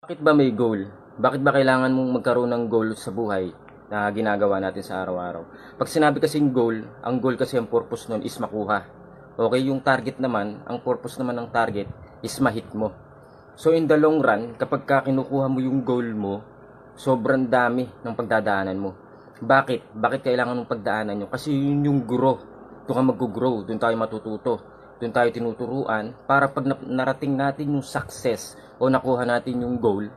Bakit ba may goal? Bakit ba kailangan mong magkaroon ng goal sa buhay na ginagawa natin sa araw-araw? Pag sinabi kasing goal, ang goal kasi ang purpose nun is makuha. Okay, yung target naman, ang purpose naman ng target is ma-hit mo. So in the long run, kapag kinukuha mo yung goal mo, sobrang dami ng pagdadaanan mo. Bakit? Bakit kailangan mong pagdaanan nyo? Kasi yun yung grow. Doon ka mag-grow, doon tayo matututo. Doon tayo tinuturuan para pag narating natin yung success o nakuha natin yung goal,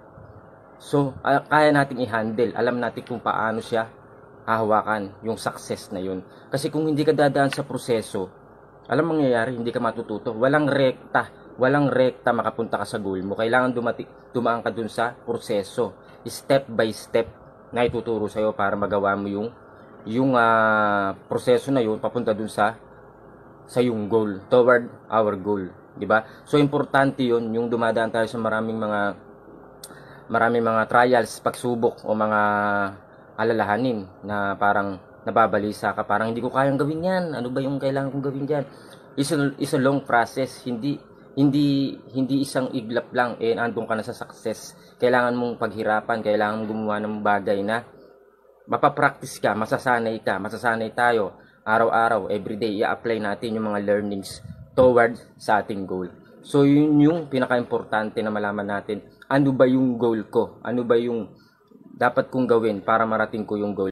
so kaya natin i-handle, alam natin kung paano siya hahawakan yung success na yun. Kasi kung hindi ka dadaan sa proseso, alam mangyayari, hindi ka matututo. Walang rekta makapunta ka sa goal mo. Kailangan dumaan ka dun sa proseso, step by step na ituturo sa'yo para magawa mo yung proseso na yun papunta dun sa yung goal, toward our goal, di ba? So importante 'yun, yung dumadaan tayo sa maraming mga trials, pagsubok o mga alalahanin na parang nababalisa ka, parang hindi ko kayang gawin 'yan. Ano ba yung kailangan kong gawin diyan? Is a long process, hindi isang iglap lang andun ka na sa success. Kailangan mong paghirapan, kailangan mong gumawa ng bagay na mapapractice ka, masasanay tayo araw-araw, everyday, i-apply natin yung mga learnings toward sa ating goal. So yun yung pinaka-importante na malaman natin, ano ba yung goal ko? Ano ba yung dapat kong gawin para marating ko yung goal?